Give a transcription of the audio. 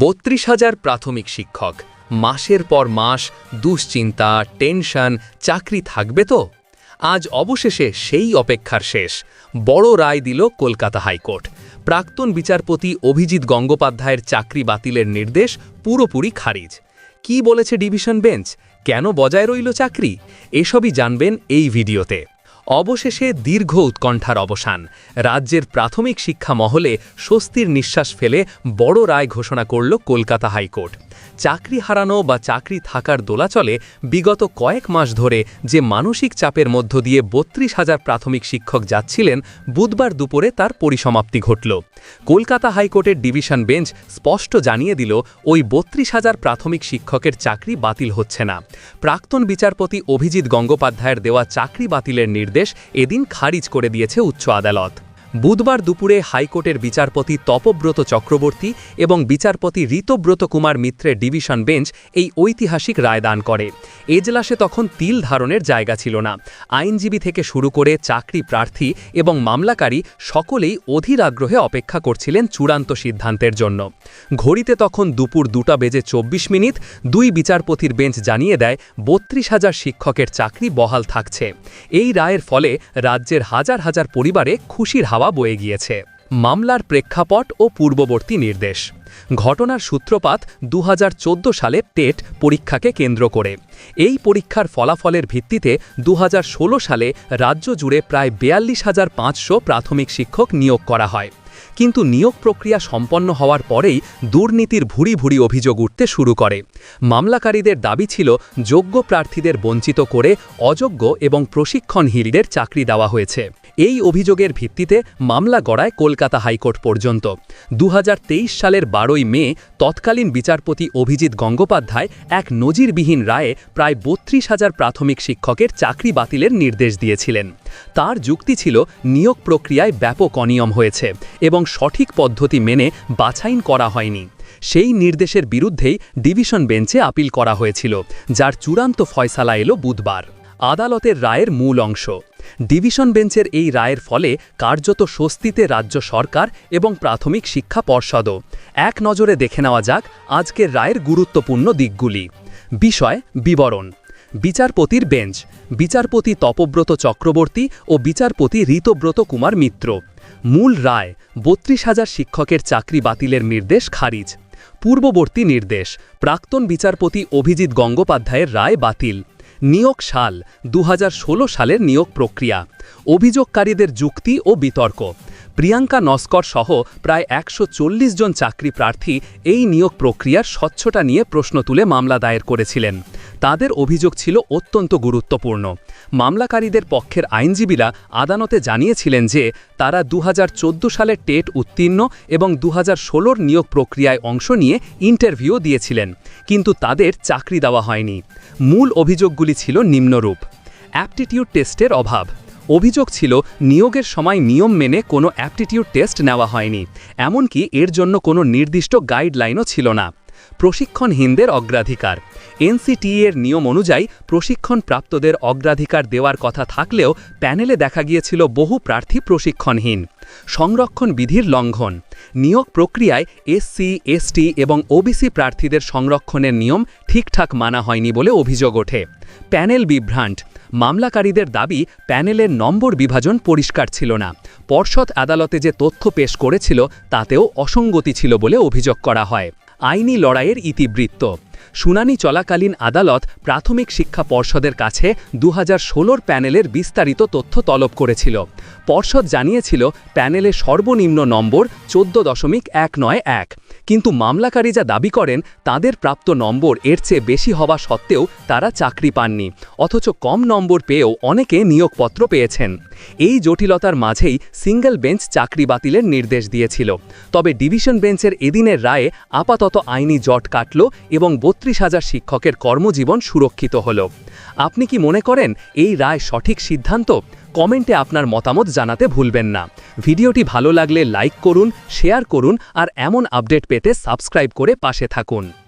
৩২,০০০ প্রাথমিক শিক্ষক, মাসের পর মাস দুশ্চিন্তা, টেনশন, চাকরি থাকবে তো? আজ অবশেষে সেই অপেক্ষার শেষ। বড় রায় দিল কলকাতা হাইকোর্ট। প্রাক্তন বিচারপতি অভিজিৎ গঙ্গোপাধ্যায়ের চাকরি বাতিলের নির্দেশ পুরোপুরি খারিজ। কি বলেছে ডিভিশন বেঞ্চ? কেন বজায় রইল চাকরি? এসবই জানবেন এই ভিডিওতে। অবশেষে দীর্ঘ উৎকণ্ঠার অবসান। রাজ্যের প্রাথমিক শিক্ষা মহলে স্বস্তির নিঃশ্বাস ফেলে বড় রায় ঘোষণা করল কলকাতা হাইকোর্ট। চাকরি হারানো বা চাকরি থাকার দোলাচলে বিগত কয়েক মাস ধরে যে মানসিক চাপের মধ্য দিয়ে ৩২,০০০ প্রাথমিক শিক্ষক যাচ্ছিলেন, বুধবার দুপুরে তার পরিসমাপ্তি ঘটল। কলকাতা হাইকোর্টের ডিভিশন বেঞ্চ স্পষ্ট জানিয়ে দিল, ওই ৩২,০০০ প্রাথমিক শিক্ষকের চাকরি বাতিল হচ্ছে না। প্রাক্তন বিচারপতি অভিজিৎ গঙ্গোপাধ্যায়ের দেওয়া চাকরি বাতিলের নির্দেশ এদিন খারিজ করে দিয়েছে উচ্চ আদালত। বুধবার দুপুরে হাইকোর্টের বিচারপতি তপব্রত চক্রবর্তী এবং বিচারপতি ঋতব্রত কুমার মিত্রের ডিভিশন বেঞ্চ এই ঐতিহাসিক রায়দান করে। এজলাসে তখন তিল ধারণের জায়গা ছিল না। আইনজীবী থেকে শুরু করে চাকরি প্রার্থী এবং মামলাকারী সকলেই অধীর আগ্রহে অপেক্ষা করছিলেন চূড়ান্ত সিদ্ধান্তের জন্য। ঘড়িতে তখন দুপুর 2:24। দুই বিচারপতির বেঞ্চ জানিয়ে দেয় ৩২,০০০ শিক্ষকের চাকরি বহাল থাকছে। এই রায়ের ফলে রাজ্যের হাজার হাজার পরিবারে খুশির হাওয়া বয়ে গিয়েছে। মামলার প্রেক্ষাপট ও পূর্ববর্তী নির্দেশ। ঘটনার সূত্রপাত 2014 সালে টেট পরীক্ষাকে কেন্দ্র করে। এই পরীক্ষার ফলাফলের ভিত্তিতে 2016 সালে রাজ্য জুড়ে প্রায় 42,500 প্রাথমিক শিক্ষক নিয়োগ করা হয়। কিন্তু নিয়োগ প্রক্রিয়া সম্পন্ন হওয়ার পরেই দুর্নীতির ভুরি ভুরি অভিযোগ উঠতে শুরু করে। মামলাকারীদের দাবি ছিল, যোগ্য প্রার্থীদের বঞ্চিত করে অযোগ্য এবং প্রশিক্ষণহীনদের চাকরি দেওয়া হয়েছে। এই অভিযোগের ভিত্তিতে মামলা গড়ায় কলকাতা হাইকোর্ট পর্যন্ত। 2023 সালের 12 মে তৎকালীন বিচারপতি অভিজিৎ গঙ্গোপাধ্যায় এক নজিরবিহীন রায়ে প্রায় ৩২,০০০ প্রাথমিক শিক্ষকের চাকরি বাতিলের নির্দেশ দিয়েছিলেন। তার যুক্তি ছিল, নিয়োগ প্রক্রিয়ায় ব্যাপক অনিয়ম হয়েছে এবং সঠিক পদ্ধতি মেনে বাছাই করা হয়নি। সেই নির্দেশের বিরুদ্ধেই ডিভিশন বেঞ্চে আপিল করা হয়েছিল, যার চূড়ান্ত ফয়সালা এলো বুধবার। আদালতের রায়ের মূল অংশ। ডিভিশন বেঞ্চের এই রায়ের ফলে কার্যত স্বস্তিতে রাজ্য সরকার এবং প্রাথমিক শিক্ষা পর্ষদও। এক নজরে দেখে নেওয়া যাক আজকের রায়ের গুরুত্বপূর্ণ দিকগুলি। বিষয় বিবরণ। বিচারপতির বেঞ্চ: বিচারপতি তপব্রত চক্রবর্তী ও বিচারপতি ঋতব্রত কুমার মিত্র। মূল রায়: ৩২,০০০ শিক্ষকের চাকরি বাতিলের নির্দেশ খারিজ। পূর্ববর্তী নির্দেশ: প্রাক্তন বিচারপতি অভিজিৎ গঙ্গোপাধ্যায়ের রায় বাতিল। নিয়োগ সাল: 2016 সালের নিয়োগ প্রক্রিয়া। অভিযোগকারীদের যুক্তি ও বিতর্ক। প্রিয়াঙ্কা নস্কর সহ প্রায় 140 জন চাকরি প্রার্থী এই নিয়োগ প্রক্রিয়ার স্বচ্ছতা নিয়ে প্রশ্ন তুলে মামলা দায়ের করেছিলেন। তাদের অভিযোগ ছিল অত্যন্ত গুরুত্বপূর্ণ। মামলাকারীদের পক্ষের আইনজীবীরা আদালতে জানিয়েছিলেন যে তারা 2014 সালে টেট উত্তীর্ণ এবং 2016 নিয়োগ প্রক্রিয়ায় অংশ নিয়ে ইন্টারভিউ দিয়েছিলেন, কিন্তু তাদের চাকরি দেওয়া হয়নি। মূল অভিযোগগুলি ছিল নিম্নরূপ: অ্যাপটিটিউড টেস্টের অভাব। অভিযোগ ছিল, নিয়োগের সময় নিয়ম মেনে কোনো অ্যাপটিটিউড টেস্ট নেওয়া হয়নি, এমনকি এর জন্য কোনো নির্দিষ্ট গাইডলাইনও ছিল না। প্রশিক্ষণহীনদের অগ্রাধিকার। এনসিটিএর নিয়ম অনুযায়ী প্রশিক্ষণপ্রাপ্তদের অগ্রাধিকার দেওয়ার কথা থাকলেও প্যানেলে দেখা গিয়েছিল বহু প্রার্থী প্রশিক্ষণহীন। সংরক্ষণ বিধির লঙ্ঘন। নিয়োগ প্রক্রিয়ায় এসসি, এসটি এবং ওবিসি প্রার্থীদের সংরক্ষণের নিয়ম ঠিকঠাক মানা হয়নি বলে অভিযোগ ওঠে। প্যানেল বিভ্রান্ত। মামলাকারীদের দাবি, প্যানেলের নম্বর বিভাজন পরিষ্কার ছিল না। পর্ষদ আদালতে যে তথ্য পেশ করেছিল তাতেও অসঙ্গতি ছিল বলে অভিযোগ করা হয়। আইনি লড়াইয়ের ইতিবৃত্ত। শুনানি চলাকালীন আদালত প্রাথমিক শিক্ষা পর্ষদের কাছে 2016 প্যানেলের বিস্তারিত তথ্য তলব করেছিল। পর্ষদ জানিয়েছিল প্যানেলে সর্বনিম্ন নম্বর 14.191, কিন্তু মামলাকারী যা দাবি করেন তাদের প্রাপ্ত নম্বর এর চেয়ে বেশি হওয়া সত্ত্বেও তারা চাকরি পাননি, অথচ কম নম্বর পেয়েও অনেকে নিয়োগপত্র পেয়েছেন। এই জটিলতার মাঝেই সিঙ্গল বেঞ্চ চাকরি বাতিলের নির্দেশ দিয়েছিল। তবে ডিভিশন বেঞ্চের এদিনের রায়ে আপাতত আইনি জট কাটল এবং ৩২,০০০ শিক্ষকের কর্মজীবন সুরক্ষিত হল। আপনি কি মনে করেন এই রায় সঠিক সিদ্ধান্ত? কমেন্টে আপনার মতামত জানাতে ভুলবেন না। ভিডিওটি ভালো লাগলে লাইক করুন, শেয়ার করুন আর এমন আপডেট পেতে সাবস্ক্রাইব করে পাশে থাকুন।